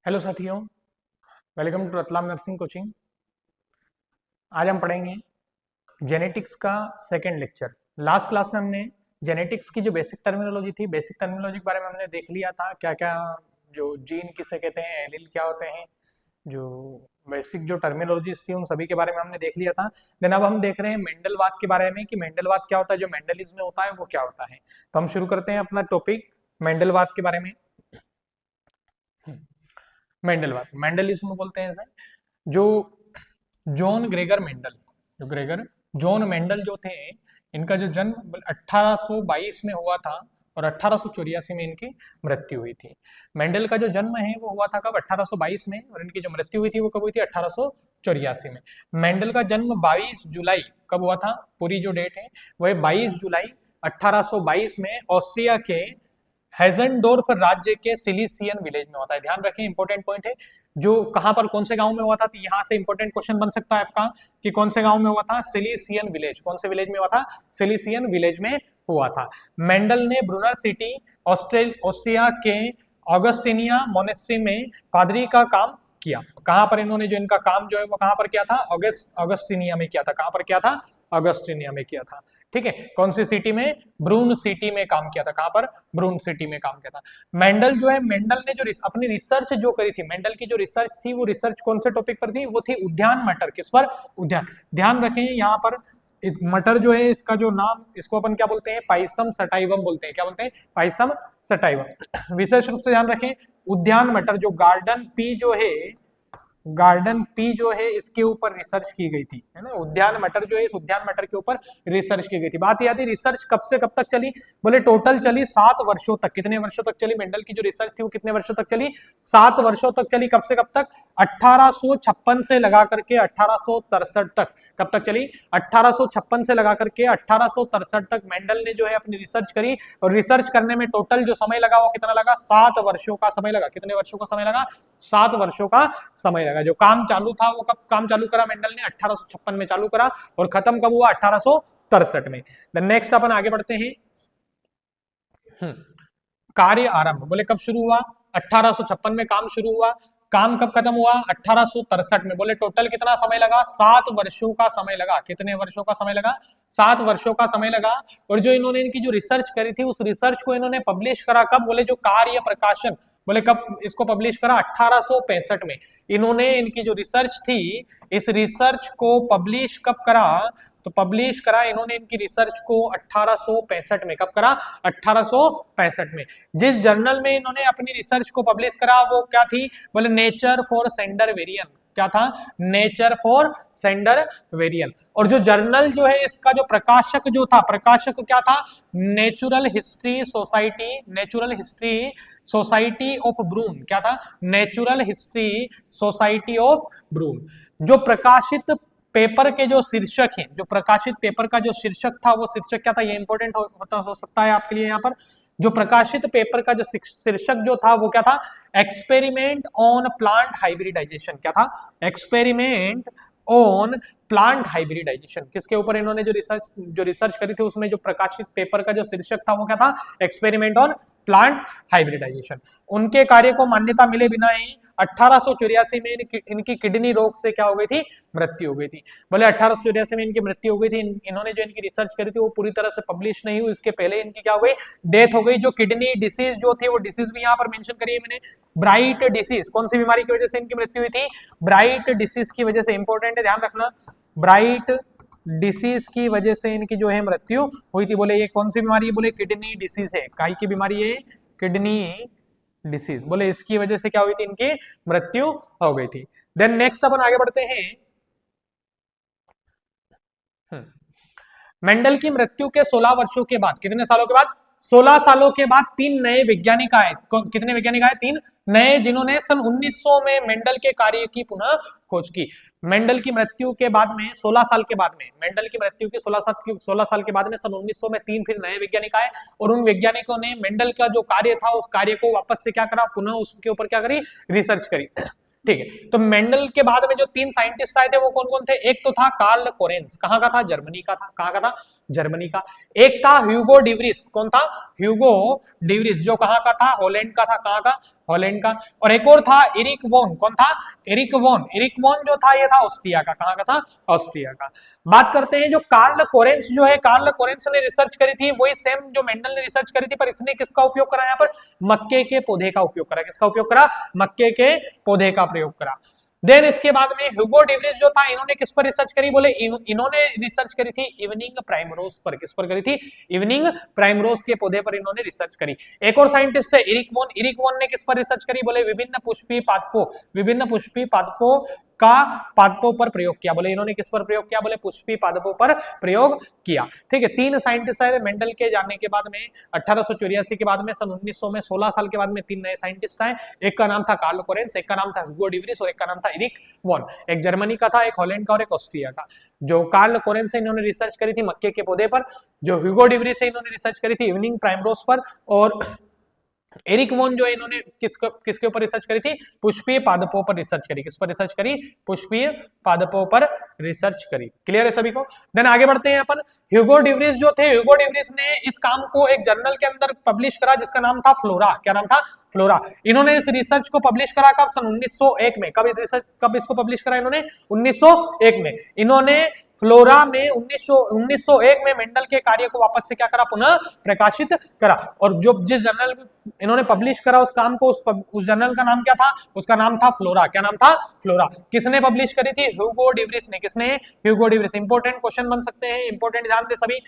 Hello साथियों, welcome to Ratlam nursing coaching. आज हम पढ़ेंगे जेनेटिक्स का सेकंड लेक्चर। लास्ट क्लास में हमने जेनेटिक्स की जो बेसिक टर्मिनोलॉजी थी, बेसिक टर्मिनोलॉजी के बारे में हमने देख लिया था, क्या क्या जो जीन किसे कहते हैं, एलील क्या होते हैं, जो बेसिक जो टर्मिनोलॉजीज थी उन सभी के बारे में हमने देख लिया था। देन अब हम देख रहे हैं मेंडलवाद के बारे में कि मेंडलवाद क्या होता है, जो मेंडलिज्म में होता है वो क्या होता है। तो हम शुरू करते हैं अपना टॉपिक मेंडलवाद के बारे में। मेंडलवाद, मेंडलिज्म बोलते हैं इसे। जो जॉन ग्रेगर मेंडल, जो ग्रेगर जॉन मेंडल जो थे, इनका जो जन्म 1822 में हुआ था और 1884 में इनकी मृत्यु हुई थी। मेंडल का जो जन्म है वो हुआ था कब? 1822 में, और इनकी जो मृत्यु हुई थी वो कब हुई थी? 1884 में। मेंडल का जन्म 22 जुलाई कब हुआ था? पूरी जो डेट है वो है 22 जुलाई 1822 में ऑस्ट्रिया के हेजनडोर्फ राज्य के सिलिसियन विलेज में होता है। ध्यान रखें, इंपॉर्टेंट पॉइंट है। जो कहां पर, कौन से गांव में हुआ था, तो यहां से इंपॉर्टेंट क्वेश्चन बन सकता है आपका कि कौन से गांव में हुआ था? सिलिसियन विलेज। कौन से विलेज में हुआ था? सिलिसियन विलेज में हुआ था। मेंडल ने ब्रूनर सिटी ऑस्ट्रिया के ऑगस्टिनिया मोनेस्ट्री में पादरी का काम किया। कहां पर इन्होंने जो इनका काम जो है वो कहां पर किया था? ऑगस्टिनिया में किया था। कहां पर किया था? ऑगस्टिनिया में किया था। ठीक है, कौन सी सिटी में? ब्रून सिटी में काम किया था। कहां पर? ब्रून सिटी में काम किया था। मेंडल जो है, मेंडल ने जो अपनी रिसर्च जो करी थी, मेंडल की जो रिसर्च थी वो रिसर्च कौन से टॉपिक पर थी? वो थी उद्यान मटर। किस पर? उद्यान। ध्यान रखें यहाँ पर मटर जो है, इसका जो नाम, इसको अपन क्या बोलते हैं? पाइसम सटाइवम बोलते हैं। क्या बोलते हैं? Pisum sativum. विशेष रूप से ध्यान रखें, उद्यान मटर जो गार्डन पी जो है, गार्डन पी जो है इसके ऊपर रिसर्च की गई थी, है ना। उद्यान मटर जो है, इस उद्यान मटर के ऊपर रिसर्च की गई थी। बात याद है, रिसर्च कब से कब तक चली? बोले टोटल चली 7 वर्षों तक। कितने वर्षों तक चली मेंडल की जो रिसर्च थी? वो कितने वर्षों तक चली? 7 वर्षों तक चली। कब से कब तक? 1856 से लगा करके 1863 तक। कब तक चली? 1856 से लगा करके 1863 तक मेंडल ने जो है अपनी रिसर्च करी, और रिसर्च करने में टोटल जो समय लगा वो कितना लगा? 7 वर्षों का समय लगा। कितने वर्षों का समय लगा? 7 वर्षों का समय लगा। जो काम चालू था वो कब काम चालू करा मेंडल ने? 1856 में चालू करा, और खत्म कब हुआ? 1863 में। देन नेक्स्ट अपन आगे बढ़ते हैं। कार्य आरंभ, बोले कब शुरू हुआ? 1856 में काम शुरू हुआ। काम कब खत्म हुआ? 1863 में। बोले टोटल कितना समय लगा? 7 वर्षों का समय लगा। कितने वर्षों का समय लगा? 7 वर्षों का समय लगा। और जो इन्होंने इनकी जो रिसर्च करी थी उस रिसर्च को इन्होंने पब्लिश करा कब? बोले जो कार्य प्रकाशन, बोले कब इसको पब्लिश करा? 1865 में। इन्होंने इनकी जो रिसर्च थी, इस रिसर्च को पब्लिश कब करा? तो पब्लिश करा इन्होंने इनकी रिसर्च को 1865 में। कब करा? 1865 में। जिस जर्नल में इन्होंने अपनी रिसर्च को पब्लिश करा वो क्या थी? बोले नेचर फॉर सेंडर वेरियन। क्या था? नेचर फॉर सेंडर वेरियन। और जो जर्नल जो है, इसका जो प्रकाशक जो था, प्रकाशक क्या था? Natural history society, natural history society of Brunn. क्या था? Natural history society of Brunn. जो प्रकाशित पेपर के जो शीर्षक हैं, जो प्रकाशित पेपर का जो शीर्षक था वो शीर्षक क्या था? ये इंपॉर्टेंट हो सकता है आपके लिए। यहाँ पर जो प्रकाशित पेपर का जो शीर्षक जो था वो क्या था? Experiment on plant hybridization. क्या था? Experiment on plant hybridization. किसके ऊपर इन्होंने जो रिसर्च करी थी, उसमें जो प्रकाशित पेपर का जो शीर्षक था वो क्या था? Experiment on plant hybridization. उनके कार्य को मान्यता मिले बिना ही 1884 में इनकी किडनी रोग से क्या हो गई थी? मृत्यु हो गई थी। बोले 1884 में इनकी मृत्यु हो गई थी। इन्होंने जो इनकी रिसर्च करी थी वो पूरी तरह से पब्लिश नहीं हुई, इसके पहले इनकी क्या हो गई? डेथ हो गई। जो किडनी डिसीज जो थी, वो डिसीज भी यहाँ पर मेंशन करी है मैंने, ब्राइट डिसीज। कौन सी बीमारी की वजह से इनकी मृत्यु हुई थी? ब्राइट डिसीज की वजह से। इंपॉर्टेंट है, ध्यान रखना, ब्राइट डिसीज की वजह से इनकी जो है मृत्यु हुई थी। बोले ये कौन सी बीमारी है? बोले किडनी डिसीज है। काय की बीमारी है? Kidney disease. बोले इसकी वजह से क्या हुई थी? इनकी मृत्यु हो गई थी। देन नेक्स्ट अपन आगे बढ़ते हैं। मेंडल की मृत्यु के 16 वर्षों के बाद, कितने सालों के बाद? 16 सालों के बाद 3 नए वैज्ञानिक आए। कितने वैज्ञानिक आए? 3 नए, जिन्होंने सन 1900 में मेंडल के कार्य की पुनः खोज की। मेंडल की मृत्यु के बाद में 16 साल के बाद में, मेंडल की मृत्यु के 16 साल के बाद में सन 1900 में 3 फिर नए वैज्ञानिक आए, और उन वैज्ञानिकों ने मेंडल का जो कार्य था उस कार्य को वापस से क्या करा? पुनः उसके ऊपर क्या करी? रिसर्च करी। ठीक है, तो मेंडल के बाद में जो 3 साइंटिस्ट आए थे वो कौन कौन थे? एक तो था कार्ल कोरेंस। कहाँ का था? जर्मनी का था। कहाँ का था? जर्मनी का। एक था ह्यूगो डिवरिस, कौन था? ह्यूगो डिवरिस, जो कहाँ का था? हॉलैंड का था। कहाँ का? हॉलैंड का। और एक और था एरिक वॉन, कौन था? Eric von. एरिक वॉन जो था ये था ऑस्ट्रिया का। कहाँ का था? ऑस्ट्रिया का। बात करते हैं जो कार्ल कोरेंस जो है, कार्ल कोरेंस ने रिसर्च करी थी वही सेम जो मेंडल ने रिसर्च करी थी, पर इसने किसका उपयोग करा? यहाँ पर मक्के के पौधे का उपयोग करा। किसका उपयोग करा? मक्के के पौधे का प्रयोग करा। देन इसके बाद में ह्यूगो डिवरिस जो था, इन्होंने किस पर रिसर्च करी? बोले इन्होंने रिसर्च करी थी इवनिंग प्राइमरोज पर। किस पर करी थी? इवनिंग प्राइमरोज के पौधे पर इन्होंने रिसर्च करी। एक और साइंटिस्ट है एरिक वॉन। एरिक वॉन ने किस पर रिसर्च करी? बोले विभिन्न पुष्पीय पादपों, विभिन्न पुष्पीय पादपों का पादपों पर प्रयोग किया। बोले इन्होंने किस पर प्रयोग किया? बोले पुष्पीय पादपों पर प्रयोग किया। ठीक है, तीन साइंटिस्ट आए मेंडल के जाने के बाद में 1884 के बाद में, सन 1900 में 16 साल के बाद में तीन नए साइंटिस्ट आए। एक का नाम था कार्ल कोरेंस, एक का नाम था ह्यूगो डिवरिस और एक का नाम था एरिक वॉन। एक जर्मनी का था, एक हॉलैंड का और एक ऑस्ट्रिया का। जो कार्ल कोरेंस है इन्होंने रिसर्च करी थी मक्के के पौधे पर, जो ह्यूगो डिवरिस है इन्होंने रिसर्च करी थी इवनिंग प्राइमरोज पर, और एरिक वॉन जो है इन्होंने किसके ऊपर रिसर्च करी थी? पुष्पीय पादपों पर रिसर्च करी। किस पर रिसर्च करी? पुष्पीय पादपों पर रिसर्च करी। क्लियर है सभी को? देन आगे बढ़ते हैं अपन। ह्यूगो डिवरिस जो थे, ह्यूगो डिवरिस ने इस काम को एक जर्नल के अंदर पब्लिश करा जिसका नाम था फ्लोरा। क्या नाम था? फ्लोरा। इन्होंने इस रिसर्च को पब्लिश करा कब? सन 1901 में। कब इसको पब्लिश करा इन्होंने? 1901 में। इन्होंने फ्लोरा में 1901 में मेंडल के कार्य को वापस से क्या करा? पुनः प्रकाशित करा। और जो जिस जर्नल में इन्होंने पब्लिश करा उस काम को, उस जर्नल का नाम क्या था? उसका नाम था फ्लोरा। क्या नाम था? फ्लोरा। किसने पब्लिश करी थी? ह्यूगो डिवरिस ने। किसने? ह्यूगो डिवरिस। इंपॉर्टेंट क्वेश्चन बन सकते हैं, इंपॉर्टेंट ध्यान दे सभी।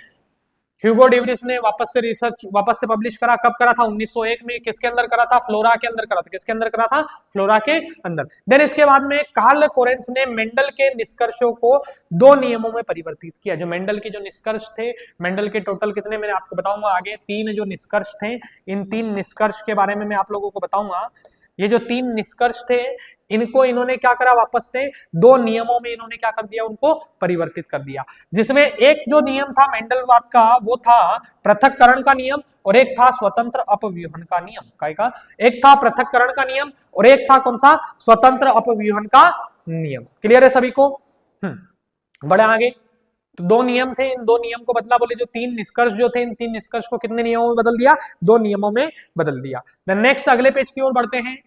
ह्यूगो डिवरिस ने वापस से पब्लिश करा। कब करा था? 1901 में। किसके अंदर करा था? फ्लोरा के अंदर करा था। किसके अंदर करा था? फ्लोरा के अंदर। देन इसके बाद में कार्ल कोरेंस ने मेंडल के निष्कर्षों को दो नियमों में परिवर्तित किया। जो मेंडल के जो निष्कर्ष थे, मेंडल के टोटल कितने मैंने आपको बताऊंगा आगे, तीन जो निष्कर्ष थे, इन तीन निष्कर्ष के बारे में मैं आप लोगों को बताऊंगा। ये जो तीन निष्कर्ष थे इनको इन्होंने क्या करा? वापस से दो नियमों में इन्होंने क्या कर दिया? उनको परिवर्तित कर दिया। जिसमें एक जो नियम था मेंडलवाद का वो था पृथक्करण का नियम, और एक था स्वतंत्र अपव्यूहन का नियम। काय का? एक था पृथक्करण का नियम और एक था कौन सा? स्वतंत्र अपव्यूहन का नियम। क्लियर है सभी को? बढ़े आगे। तो दो नियम थे, इन दो नियम को बदला। बोले जो तीन निष्कर्ष जो थे, इन तीन निष्कर्ष को कितने नियमों में बदल दिया? दो नियमों में बदल दिया। देन नेक्स्ट अगले पेज की ओर बढ़ते हैं।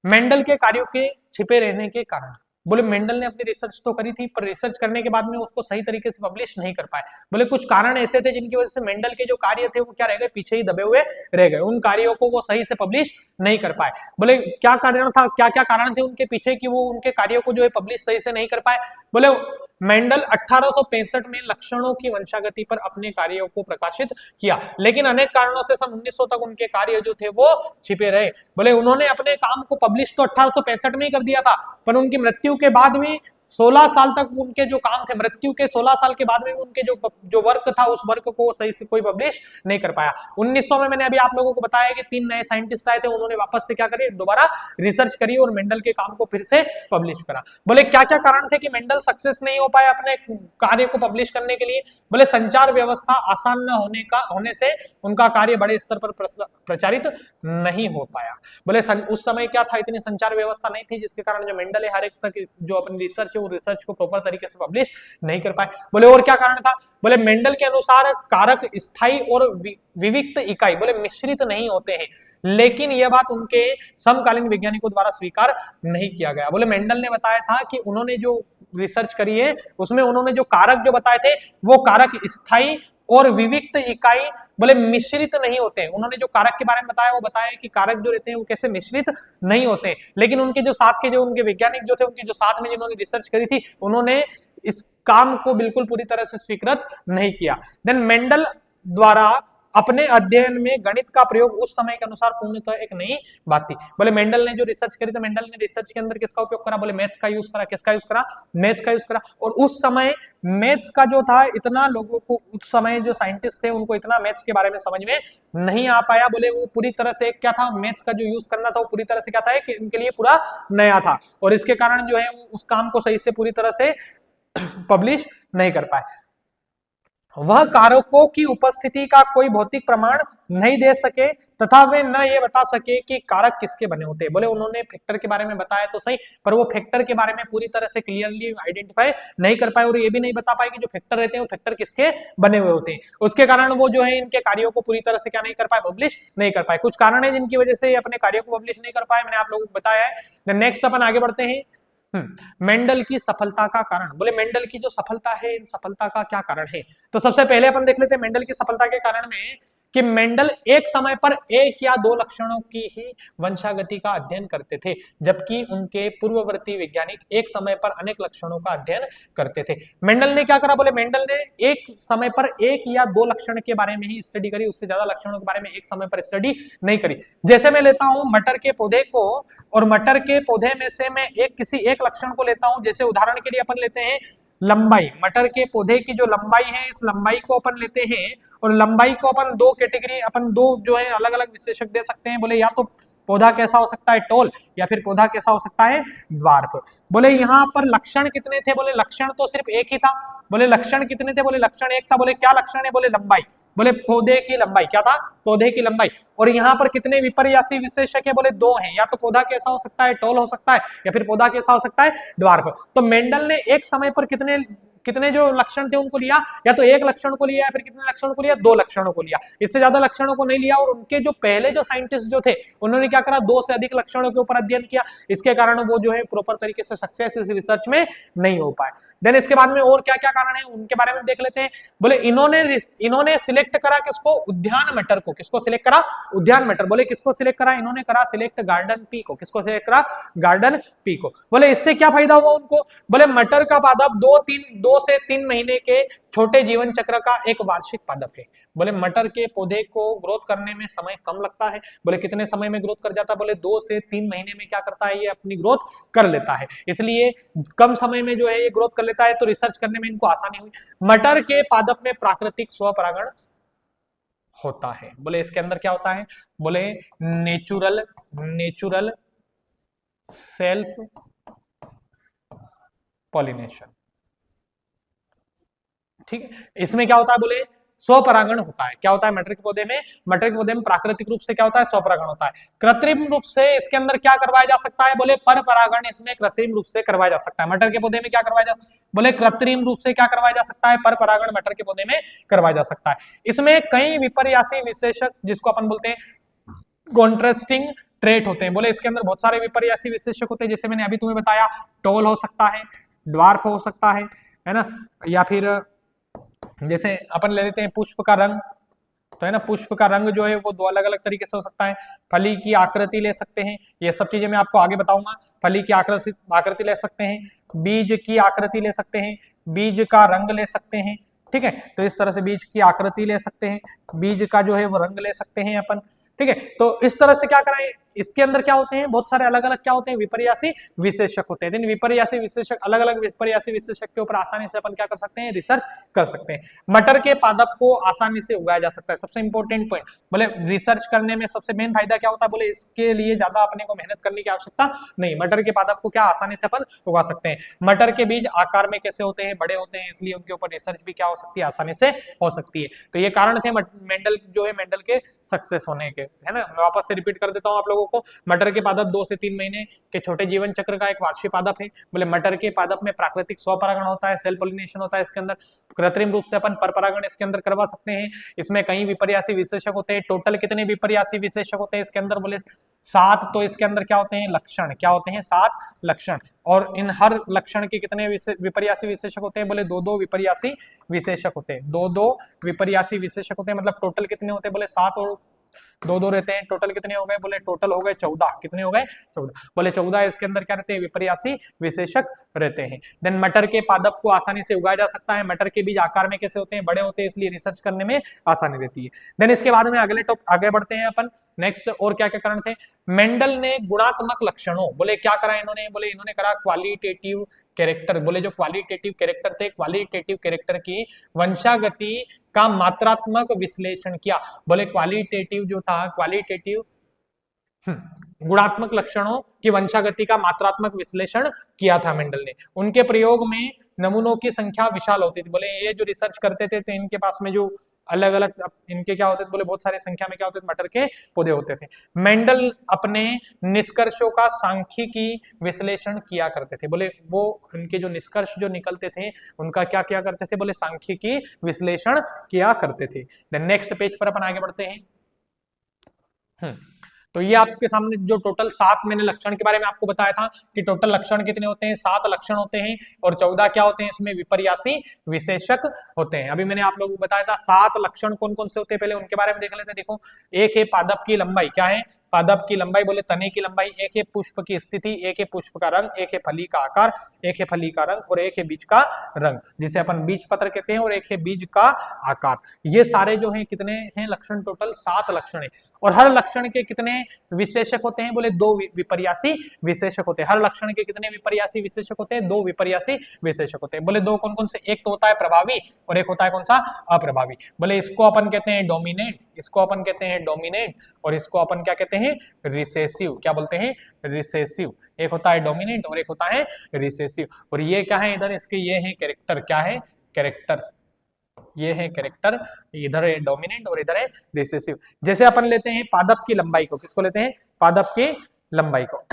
मेंडल के कार्यों के छिपे रहने के कारण। बोले मेंडल ने अपनी रिसर्च तो करी थी, पर रिसर्च करने के बाद में उसको सही तरीके से पब्लिश नहीं कर पाए। बोले कुछ कारण ऐसे थे जिनकी वजह से मेंडल के जो कार्य थे वो क्या रह गए? पीछे ही दबे हुए रह गए। उन कार्यों को वो सही से पब्लिश नहीं कर पाए। बोले क्या कारण था, क्या क्या कारण थे उनके पीछे कि वो उनके कार्यों को जो है पब्लिश सही से नहीं कर पाए? बोले मेंडल 1865 में लक्षणों की वंशागति पर अपने कार्यों को प्रकाशित किया, लेकिन अनेक कारणों से सन 1900 तक उनके कार्य जो थे वो छिपे रहे। बोले उन्होंने अपने काम को पब्लिश तो 1865 में ही कर दिया था, पर उनकी मृत्यु के बाद में 16 साल तक उनके जो काम थे, मृत्यु के 16 साल के बाद में उनके जो वर्क था उस वर्क को सही से कोई पब्लिश नहीं कर पाया। 1900 में मैंने अभी आप लोगों को बताया कि तीन नए साइंटिस्ट आए थे, उन्होंने वापस से क्या करी? दोबारा रिसर्च करी और मेंडल के काम को फिर से पब्लिश करा। बोले क्या क्या कारण थे कि मेंडल सक्सेस नहीं हो पाया अपने कार्य को पब्लिश करने के लिए? बोले संचार व्यवस्था आसान न होने से उनका कार्य बड़े स्तर पर प्रचारित नहीं हो पाया। बोले उस समय क्या था? इतनी संचार व्यवस्था नहीं थी, जिसके कारण जो मेंडल है हर एक तक जो अपनी रिसर्च है वो रिसर्च को प्रॉपर तरीके से पब्लिश नहीं कर पाए। बोले और क्या कारण था? बोले मेंडल के अनुसार कारक स्थायी और विविक्त इकाई बोले मिश्रित नहीं होते हैं, लेकिन यह बात उनके समकालीन वैज्ञानिकों द्वारा स्वीकार नहीं किया गया। बोले मेंडल ने बताया था कि उन्होंने जो रिसर्च करी है उसमें उन्होंने जो कारक जो बताए थे वो कारक स्थायी और विविक्त इकाई बोले मिश्रित नहीं होते हैं। उन्होंने जो कारक के बारे में बताया वो बताया कि कारक जो रहते हैं वो कैसे मिश्रित नहीं होते, लेकिन उनके जो साथ के जो उनके वैज्ञानिक जो थे, उनके जो साथ में जिन्होंने रिसर्च करी थी, उन्होंने इस काम को बिल्कुल पूरी तरह से स्वीकृत नहीं किया। देन मेंडल द्वारा अपने अध्ययन में गणित का प्रयोग उस समय के अनुसार पूर्णतः एक नई बात थी। बोले मेंडल ने जो रिसर्च करी तो मेंडल ने रिसर्च के अंदर किसका उपयोग करा? बोले मैथ्स का यूज करा। किसका यूज करा? मैथ्स का यूज करा। और उस समय मैथ्स का जो था इतना लोगों को, उस समय जो साइंटिस्ट थे उनको इतना मैथ्स के बारे में समझ में नहीं आ पाया। बोले वो पूरी तरह से क्या था, मैथ्स का जो यूज करना था वो पूरी तरह से क्या था कि इनके लिए पूरा नया था, और इसके कारण जो है उस काम को सही से पूरी तरह से पब्लिश नहीं कर पाए। वह कारकों की उपस्थिति का कोई भौतिक प्रमाण नहीं दे सके तथा वे न ये बता सके कि कारक किसके बने होते हैं। बोले उन्होंने फैक्टर के बारे में बताया तो सही, पर वो फैक्टर के बारे में पूरी तरह से क्लियरली आइडेंटिफाई नहीं कर पाए और ये भी नहीं बता पाए कि जो फैक्टर रहते हैं वो फैक्टर किसके बने हुए होते हैं। उसके कारण वो जो है इनके कार्यों को पूरी तरह से क्या नहीं कर पाए, पब्लिश नहीं कर पाए। कुछ कारण है जिनकी वजह से अपने कार्यों को पब्लिश नहीं कर पाए, मैंने आप लोगों को बताया है। नेक्स्ट अपन आगे बढ़ते हैं। मेंडल की सफलता का कारण। बोले मेंडल की जो सफलता है, इन सफलता का क्या कारण है। तो सबसे पहले अपन देख लेते हैं मेंडल की सफलता के कारण में कि मेंडल एक समय पर एक या दो लक्षणों की ही वंशागति का अध्ययन करते थे, जबकि उनके पूर्ववर्ती वैज्ञानिक एक समय पर अनेक लक्षणों का अध्ययन करते थे। मेंडल ने क्या करा, बोले मेंडल ने एक समय पर एक या दो लक्षण के बारे में ही स्टडी करी, उससे ज्यादा लक्षणों के बारे में एक समय पर स्टडी नहीं करी। जैसे मैं लेता हूं मटर के पौधे को, और मटर के पौधे में से मैं किसी एक लक्षण को लेता हूं। जैसे उदाहरण के लिए अपन लेते हैं लंबाई, मटर के पौधे की जो लंबाई है, इस लंबाई को अपन लेते हैं और लंबाई को अपन दो कैटेगरी, अपन दो जो है अलग अलग विशेषक दे सकते हैं। बोले या तो पौधा कैसा हो सकता है, टोल, या फिर पौधा कैसा हो सकता है, द्वार्फ। बोले यहाँ पर लक्षण कितने थे, बोले लक्षण तो सिर्फ एक ही था। बोले लक्षण कितने थे, बोले लक्षण एक था। बोले क्या लक्षण है, बोले लंबाई। बोले पौधे की लंबाई, क्या था, पौधे की लंबाई। और यहाँ पर कितने विपर्यासी विशेषक है, बोले दो हैं। या तो पौधा कैसा हो सकता है, टोल हो सकता है, या फिर पौधा कैसा हो सकता है, ड्वार्फ। तो मेंडल ने एक समय पर कितने कितने जो लक्षण थे उनको लिया, या तो एक लक्षण को लिया, या फिर कितने लक्षणों को लिया, दो लक्षणों को लिया, इससे ज्यादा लक्षणों को नहीं लिया। और उनके जो पहले जो साइंटिस्ट जो थे उन्होंने क्या करा, दो से अधिक लक्षणों के ऊपर अध्ययन किया। इसके कारण वो जो है प्रॉपर तरीके से सक्सेस इस रिसर्च में नहीं हो पाए। देन इसके बाद में और क्या क्या कारण है उनके बारे में देख लेते हैं। बोले इन्होंने सिलेक्ट करा किसको, उद्यान मटर को। किसको सिलेक्ट करा, उद्यान मटर। बोले किसको सिलेक्ट करा, इन्होंने करा सिलेक्ट गार्डन पी को। किसको सिलेक्ट करा, गार्डन पी को। बोले इससे क्या फायदा हुआ उनको, बोले मटर का पादप 2 से 3 महीने के छोटे जीवन चक्र का एक वार्षिक पादप है। बोले मटर के पौधे को ग्रोथ करने में समय कम लगता है। बोले कितने समय में ग्रोथ कर जाता है, बोले 2 से 3 महीने में क्या करता है, ये अपनी ग्रोथ कर लेता है। इसलिए कम समय में जो है ये ग्रोथ कर लेता है, तो रिसर्च करने में इनको आसानी हुई। मटर के पादप में प्राकृतिक स्वपरागण होता है। बोले इसके अंदर क्या होता है, बोले नेचुरल सेल्फ पॉलिनेशन। ठीक है, इसमें क्या होता है, बोले स्वपरागण होता है। क्या होता है मटर के पौधे में, मटर के पौधे में प्राकृतिक रूप से क्या होता है, स्वपरागण होता है। कृत्रिम रूप से इसके अंदर क्या करवाया जा सकता है, बोले पर परागण इसमें कृत्रिम रूप से करवाया जा सकता है। मटर के पौधे में क्या करवाया जा, बोले कृत्रिम रूप से क्या करवाया जा सकता है, पर परागण मटर के पौधे में करवाया जा सकता है। इसमें कई विपर्यासी विशेषक, जिसको अपन बोलते हैं कॉन्ट्रास्टिंग ट्रेट होते हैं। बोले इसके अंदर बहुत सारे विपर्यासी विशेषक होते हैं। जैसे मैंने अभी तुम्हें बताया, टोल हो सकता है, ड्वार्फ हो सकता है ना, या फिर जैसे अपन ले लेते हैं पुष्प का रंग, तो है ना, पुष्प का रंग जो है वो दो अलग अलग तरीके से हो सकता है। फली की आकृति ले सकते हैं, ये सब चीजें मैं आपको आगे बताऊंगा। फली की आकृति ले सकते हैं, बीज की आकृति ले सकते हैं, बीज का रंग ले सकते हैं। ठीक है, तो इस तरह से बीज की आकृति ले सकते हैं, बीज का जो है वो रंग ले सकते हैं अपन। ठीक है, तो इस तरह से क्या कराएं, इसके अंदर क्या होते हैं, बहुत सारे अलग अलग क्या होते हैं, विपर्यासी विशेषक होते हैं। विपर्यासी विशेषक, अलग अलग विपर्यासी विशेषक के ऊपर आसानी से अपन क्या कर सकते हैं, रिसर्च कर सकते हैं। मटर के पादप को आसानी से उगाया जा सकता है। सबसे इंपॉर्टेंट पॉइंट, बोले रिसर्च करने में सबसे मेन फायदा क्या होता है, बोले इसके लिए ज्यादा अपने को मेहनत करने की आवश्यकता नहीं। मटर के पादप को क्या आसानी से अपन उगा सकते हैं। मटर के बीज आकार में कैसे होते हैं, बड़े होते हैं, इसलिए उनके ऊपर रिसर्च भी क्या हो सकती है, आसानी से हो सकती है। तो ये कारण थे मेंडल जो है, मेंडल के सक्सेस होने के, है ना। मैं वापस से रिपीट कर देता हूं आप लोगों को। मटर के पादप 2 से 3 महीने के छोटे जीवन चक्र का एक वार्षिक पादप है। बोले मटर के पादप में प्राकृतिक स्वपरागण होता है, सेल्फ पॉलिनेशन होता है। इसके अंदर कृत्रिम रूप से अपन परपरागण इसके अंदर करवा सकते हैं। इसमें कई विपर्यासी विशेषक होते हैं। टोटल कितने विपर्यासी विशेषक होते हैं इसके अंदर, बोले 7। तो इसके अंदर क्या होते हैं, लक्षण। क्या होते हैं, 7 लक्षण। और इन हर लक्षण के कितने विपर्यासी विशेषक होते हैं, बोले 2-2 विपर्यासी विशेषक होते हैं। 2-2 विपर्यासी विशेषक होते हैं। मतलब टोटल कितने होते हैं, बोले 7 और 2-2 रहते हैं। टोटल कितने हो गए, बोले टोटल हो गए 14। कितने हो गए, 14। बोले 14 इसके अंदर क्या रहते हैं, विपर्यासी विशेषक रहते हैं। देन मटर के पादप को आसानी से उगाया जा सकता है। मटर के बीज आकार में कैसे होते हैं, बड़े होते हैं, इसलिए रिसर्च करने में आसानी रहती है। देन इसके बाद में अगले आगे बढ़ते हैं अपन। नेक्स्ट और क्या क्या कारण थे, मेंडल ने गुणात्मक लक्षणों, बोले क्या करा इन्होंने, बोले इन्होंने करा क्वालिटेटिव कैरेक्टर। बोले जो क्वालिटेटिव कैरेक्टर थे, क्वालिटेटिव कैरेक्टर की वंशागति का मात्रात्मक विश्लेषण किया। बोले क्वालिटेटिव जो था, क्वालिटेटिव गुणात्मक लक्षणों की वंशागति का मात्रात्मक विश्लेषण किया था मेंडल ने। उनके प्रयोग में नमूनों की संख्या विशाल होती थी। बोले ये जो रिसर्च करते थे तो इनके पास में जो अलग अलग इनके क्या होते थे, बोले बहुत सारी संख्या में क्या होते थे, मटर के पौधे होते थे। मेंडल अपने निष्कर्षों का सांख्यिकी विश्लेषण किया करते थे। बोले वो उनके जो निष्कर्ष जो निकलते थे उनका क्या किया करते थे, बोले सांख्यिकी विश्लेषण किया करते थे। देन नेक्स्ट पेज पर अपन आगे बढ़ते हैं। तो ये आपके सामने जो टोटल 7 मैंने लक्षण के बारे में आपको बताया था कि टोटल लक्षण कितने होते हैं, 7 लक्षण होते हैं और 14 क्या होते हैं, इसमें विपर्यासी विशेषक होते हैं। अभी मैंने आप लोगों को बताया था 7 लक्षण कौन कौन से होते हैं, पहले उनके बारे में देख लेते हैं। देखो, एक है पादप की लंबाई, क्या है पादप की लंबाई, बोले तने की लंबाई, एक है पुष्प की स्थिति, एक है पुष्प का रंग, एक है फली का आकार, एक है फली का रंग और एक है बीज का रंग, जिसे अपन बीज पत्र कहते हैं, और एक है बीज का आकार। ये सारे जो हैं कितने हैं लक्षण, टोटल 7 लक्षण है। और हर लक्षण के कितने विशेषक होते हैं, बोले 2 विपर्यासी विशेषक होते हैं। हर लक्षण के कितने विपर्यासी विशेषक होते हैं, 2 विपर्यासी विशेषक होते हैं। बोले 2 कौन कौन से, एक तो होता है प्रभावी और एक होता है कौन सा, अप्रभावी। बोले इसको अपन कहते हैं डोमिनेंट, इसको अपन कहते हैं डोमिनेंट और इसको अपन क्या कहते हैं, रिसेसिव। क्या बोलते हैं, रिसेसिव। एक होता है डोमिनेंट और एक होता है रिसेसिव। और ये क्या है इधर, इसके ये है कैरेक्टर, क्या है कैरेक्टर, ये है कैरेक्टर, इधर है डोमिनेंट और इधर है रिसेसिव। जैसे अपन लेते हैं पादप की लंबाई को, किसको लेते हैं, पादप की लंबाई को।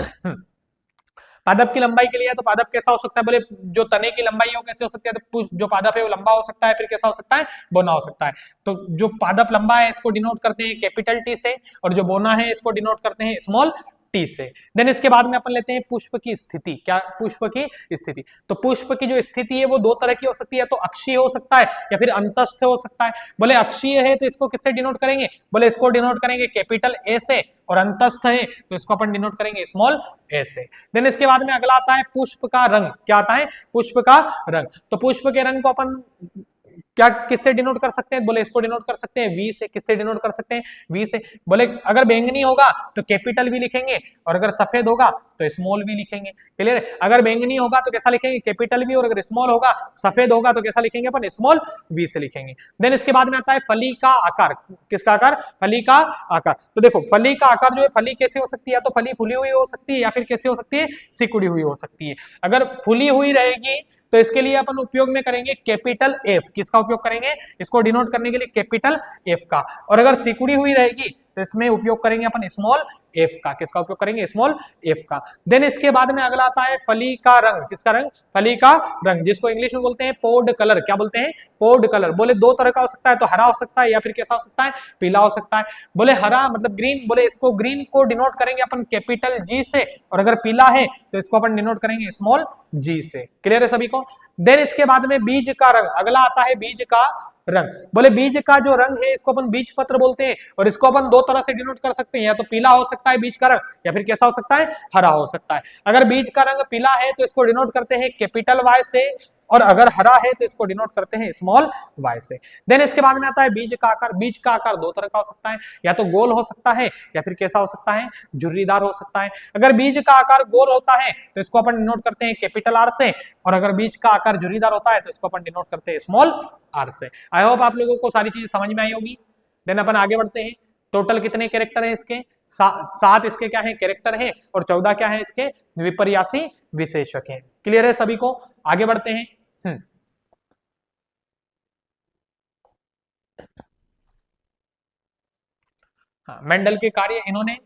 पादप की लंबाई के लिए तो पादप कैसा हो सकता है, बोले जो तने की लंबाई है वो कैसे हो सकती है, तो जो पादप है वो लंबा हो सकता है, फिर कैसा हो सकता है, बोना हो सकता है। तो जो पादप लंबा है इसको डिनोट करते हैं कैपिटल टी से, और जो बोना है इसको डिनोट करते हैं स्मॉल टी से। देन इसके बाद में अपन लेते हैं पुष्प की स्थिति, क्या पुष्प की स्थिति। तो पुष्प की जो स्थिति है वो 2 तरह की हो सकती है, तो अक्षीय हो सकता है या फिर अंतस्थ हो सकता है। बोले अक्षीय है तो इसको किससे डिनोट करेंगे, बोले इसको डिनोट करेंगे कैपिटल ए से, और अंतस्थ है तो इसको अपन डिनोट करेंगे स्मॉल ए से। देन इसके बाद में अगला आता है पुष्प का रंग, क्या आता है, पुष्प का रंग। तो पुष्प के रंग को अपन क्या किससे डिनोट कर सकते हैं, बोले इसको डिनोट कर सकते हैं वी से। किससे डिनोट कर सकते हैं, वी से। बोले अगर बैंगनी होगा तो कैपिटल वी लिखेंगे, और अगर सफेद होगा तो स्मॉल वी लिखेंगे। क्लियर है, अगर बैंगनी होगा तो कैसा लिखेंगे, कैपिटल वी, और अगर स्मॉल होगा, सफेद होगा तो कैसा लिखेंगे अपन, स्मॉल वी से लिखेंगे। देन इसके बाद में आता है फली का आकार, किसका आकार, फली का आकार। तो देखो फली का आकार जो है, फली कैसे हो सकती है, या तो फली फुली हुई हो सकती है या फिर कैसे हो सकती है, सिकुड़ी हुई हो सकती है। अगर फुली हुई रहेगी तो इसके लिए अपन उपयोग में करेंगे कैपिटल एफ, किसका उपयोग करेंगे, इसको डिनोट करने के लिए कैपिटल एफ का। और अगर सिकुड़ी हुई रहेगी तो इसमें उपयोग करेंगे अपन स्मॉल एफ का, किसका उपयोग करेंगे, स्मॉल एफ का। देन इसके बाद में अगला आता है फली का रंग, किसका रंग, फली का रंग, जिसको इंग्लिश में बोलते हैं पोड कलर। क्या बोलते हैं, पोड कलर। बोले 2 तरह का हो सकता है, तो हरा हो सकता है या फिर कैसा हो सकता है, पीला हो सकता है। बोले हरा मतलब ग्रीन, बोले इसको ग्रीन को डिनोट करेंगे अपन कैपिटल जी से, और अगर पीला है तो इसको अपन डिनोट करेंगे स्मॉल जी से। क्लियर है सभी को। देन इसके बाद में बीज का रंग, अगला आता है बीज का रंग। बोले बीज का जो रंग है इसको अपन बीज पत्र बोलते हैं, और इसको अपन 2 तरह से डिनोट कर सकते हैं, या तो पीला हो सकता है बीज का रंग, या फिर कैसा हो सकता है, हरा हो सकता है। अगर बीज का रंग पीला है तो इसको डिनोट करते हैं कैपिटल वाई से, और अगर हरा है तो इसको डिनोट करते हैं स्मॉल वाई से। देन इसके बाद में आता है बीज का आकार। बीज का आकार 2 तरह का हो सकता है, या तो गोल हो सकता है या फिर कैसा हो सकता है, झुर्रीदार हो सकता है। अगर बीज का आकार गोल होता है तो इसको अपन डिनोट करते हैं कैपिटल आर से, और अगर बीज का आकार झुर्रीदार होता है तो इसको अपन डिनोट करते हैं स्मॉल आर से। आई होप आप लोगों को सारी चीजें समझ में आई होगी। देन अपन आगे बढ़ते हैं। टोटल कितने कैरेक्टर है इसके, 7 इसके क्या है कैरेक्टर है, और 14 क्या है इसके विपर्यासी विशेषक है। क्लियर है सभी को, आगे बढ़ते हैं। हाँ, मेंडल के कार्य, इन्होंने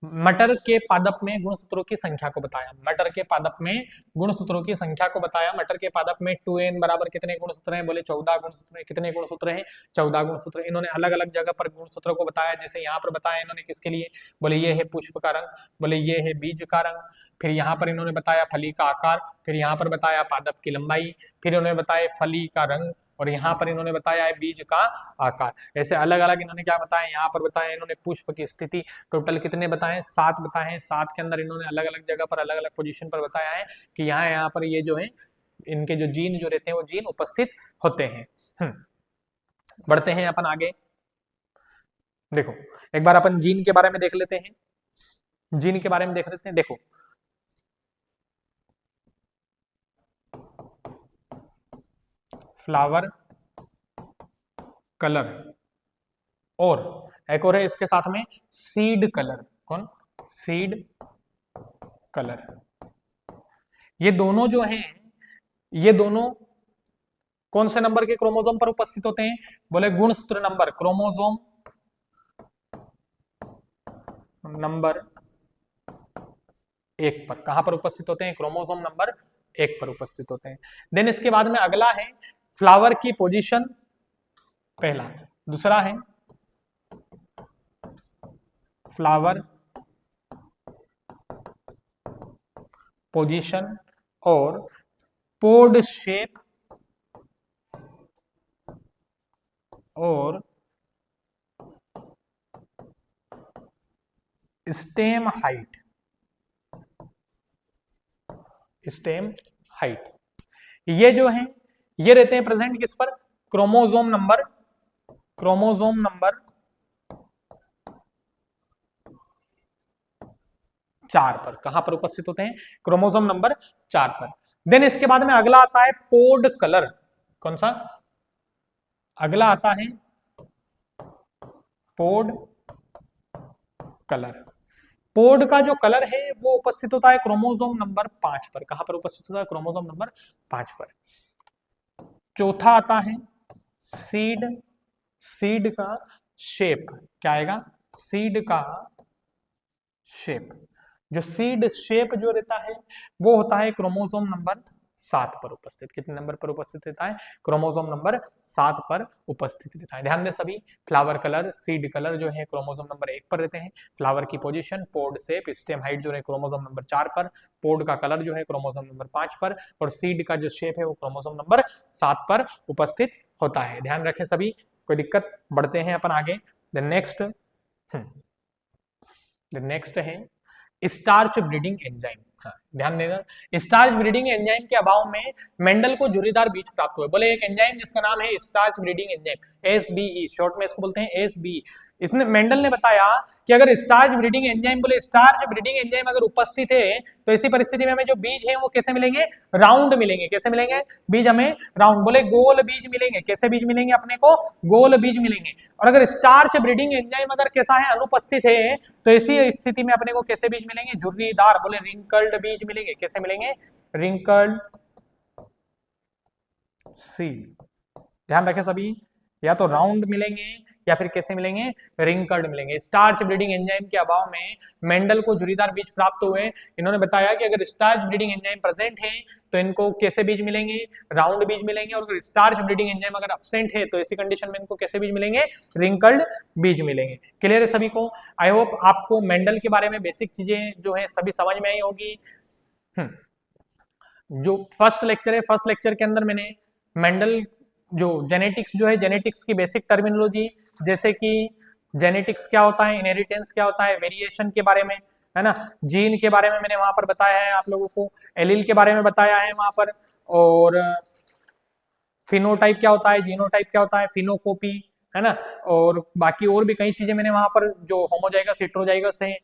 मटर के पादप में गुणसूत्रों की संख्या को बताया। मटर के पादप में गुणसूत्रों की संख्या को बताया। मटर के पादप में 2n बराबर कितने गुणसूत्र हैं, बोले 14 गुणसूत्र हैं। कितने गुणसूत्र हैं, 14 गुणसूत्र। इन्होंने अलग अलग जगह पर गुणसूत्रों को बताया, जैसे यहाँ पर बताया इन्होंने किसके लिए, बोले ये है पुष्प का रंग, बोले ये है बीज का रंग, फिर यहाँ पर इन्होंने बताया फली का आकार, फिर यहाँ पर बताया पादप की लंबाई, फिर इन्होंने बताया फली का रंग, और यहाँ पर इन्होंने बताया है बीज का आकार। ऐसे अलग अलग इन्होंने क्या बताया, यहाँ पर बताया इन्होंने पुष्प की स्थिति। टोटल कितने बताए, 7 बताए हैं। 7 के अंदर इन्होंने अलग अलग जगह पर अलग अलग पोजीशन पर बताया है कि यहाँ पर ये जो है इनके जो जीन जो रहते हैं वो जीन उपस्थित होते हैं। बढ़ते हैं अपन आगे। देखो एक बार अपन जीन के बारे में देख लेते हैं, जीन के बारे में देख लेते हैं। देखो फ्लावर कलर, और एक और है इसके साथ में सीड कलर। कौन, सीड कलर। ये दोनों जो हैं, ये दोनों कौन से नंबर के क्रोमोसोम पर उपस्थित होते हैं? बोले गुणसूत्र नंबर, क्रोमोसोम नंबर 1 पर। कहां पर उपस्थित होते हैं? क्रोमोसोम नंबर 1 पर उपस्थित होते हैं। देन इसके बाद में अगला है फ्लावर की पोजीशन, पहला। दूसरा है फ्लावर पोजीशन और पोड शेप और स्टेम हाइट। स्टेम हाइट ये जो है ये रहते हैं प्रेजेंट किस पर? क्रोमोसोम नंबर 4 पर। कहां पर उपस्थित होते हैं? क्रोमोसोम नंबर 4 पर। देन इसके बाद में अगला आता है पोड कलर। कौन सा? अगला आता है पोड कलर। पोड का जो कलर है वो उपस्थित होता है क्रोमोसोम नंबर 5 पर। कहां पर उपस्थित होता है? क्रोमोसोम नंबर 5 पर। चौथा आता है सीड। सीड का शेप क्या आएगा? सीड का शेप, जो सीड शेप जो रहता है वो होता है क्रोमोसोम नंबर 7 पर उपस्थित। कितने नंबर पर उपस्थित रहता है? क्रोमोसोम नंबर 7 पर उपस्थित रहता है। ध्यान दें सभी, फ्लावर कलर, सीड कलर जो है क्रोमोसोम नंबर 1 पर रहते हैं। फ्लावर की पोजीशन, पोड शेप, स्टेम हाइट जो है क्रोमोसोम नंबर 4 पर। पोड का कलर जो है क्रोमोसोम नंबर 5 पर। और सीड का जो शेप है वो क्रोमोसोम नंबर 7 पर उपस्थित होता है। ध्यान रखें सभी, कोई दिक्कत? बढ़ते हैं अपन आगे। नेक्स्ट है स्टार्च ब्रीडिंग एंजाइम। हाँ, ध्यान देना, स्टार्च ब्रीडिंग एंजाइम के अभाव में मेंडल को झुर्रीदार बीज प्राप्त हुए। बोले एक एंजाइम जिसका नाम है स्टार्च ब्रीडिंग एंजाइम, एसबीई, शॉर्ट में इसको बोलते हैं एसबीई। इसने मेंडल ने बताया कि अगर स्टार्च ब्रीडिंग एंजाइम, बोले स्टार्च ब्रीडिंग एंजाइम अगर उपस्थित है तो ऐसी परिस्थिति में हमें जो बीज है वो कैसे मिलेंगे? राउंड मिलेंगे। कैसे मिलेंगे? बीज हमें राउंड, बोले गोल बीज मिलेंगे। कैसे बीज मिलेंगे अपने को? गोल बीज मिलेंगे। और अगर स्टार्च ब्रीडिंग एंजाइम अगर कैसा है? अनुपस्थित है, तो ऐसी स्थिति में अपने को कैसे बीज मिलेंगे? झुर्रीदार, बोले रिंकल्ड बीज मिलेंगे। कैसे मिलेंगे? Wrinkled seed. ध्यान रखें सभी, या तो राउंड मिलेंगे या फिर कैसे मिलेंगे? रिंकल्ड मिलेंगे। स्टार्च ब्रीडिंग एंजाइम के अभाव में मेंडल को झुर्रीदार बीज प्राप्त हुए। इन्होंने बताया कि अगर स्टार्च ब्रीडिंग एंजाइम प्रेजेंट है तो इनको कैसे बीज मिलेंगे? राउंड बीज मिलेंगे। और अगर स्टार्च ब्रीडिंग एंजाइम अगर एब्सेंट है तो ऐसी कंडीशन में इनको कैसे बीज मिलेंगे? रिंकल्ड बीज मिलेंगे। क्लियर है सभी को? आई होप आपको मेंडल के बारे में बेसिक चीजें जो है सभी समझ में आई होगी। जो फर्स्ट लेक्चर है, फर्स्ट लेक्चर के अंदर मैंने मेंडल जो जेनेटिक्स जो है, जेनेटिक्स की बेसिक टर्मिनोलॉजी, जैसे कि जेनेटिक्स क्या होता है, इनहेरिटेंस क्या होता है, वेरिएशन के बारे में, है ना, जीन के बारे में मैंने वहां पर बताया है आप लोगों को, एलील के बारे में बताया है वहां पर, और फिनोटाइप क्या होता है, जीनोटाइप क्या होता है, फिनोकॉपी, है ना, और बाकी और भी कई चीजें मैंने वहां पर जो होमोजाइगस, हेटेरोजाइगस है,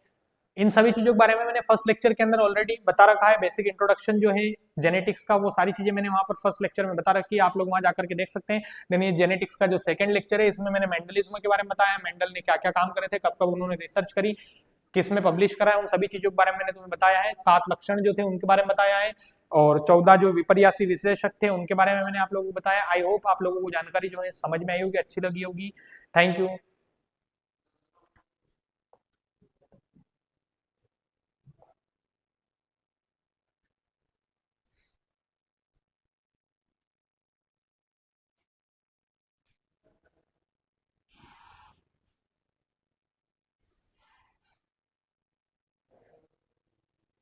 इन सभी चीजों के बारे में मैंने फर्स्ट लेक्चर के अंदर ऑलरेडी बता रखा है। बेसिक इंट्रोडक्शन जो है जेनेटिक्स का, वो सारी चीजें मैंने वहां पर फर्स्ट लेक्चर में बता रखी है, आप लोग वहां जाकर के देख सकते हैं। देन ये जेनेटिक्स का जो सेकंड लेक्चर है, इसमें मैंने मेंडलिज्म के बारे में बताया, मेंडल ने क्या क्या काम करे थे, कब कब उन्होंने रिसर्च करी, किस में पब्लिश करा है, उन सभी चीजों के बारे में मैंने तुम्हें बताया है। 7 लक्षण जो थे उनके बारे में बताया है, और 14 जो विपर्यासी विशेषक थे उनके बारे में मैंने आप लोगों को बताया। आई होप आप लोगों को जानकारी जो है समझ में आई होगी, अच्छी लगी होगी। Thank you.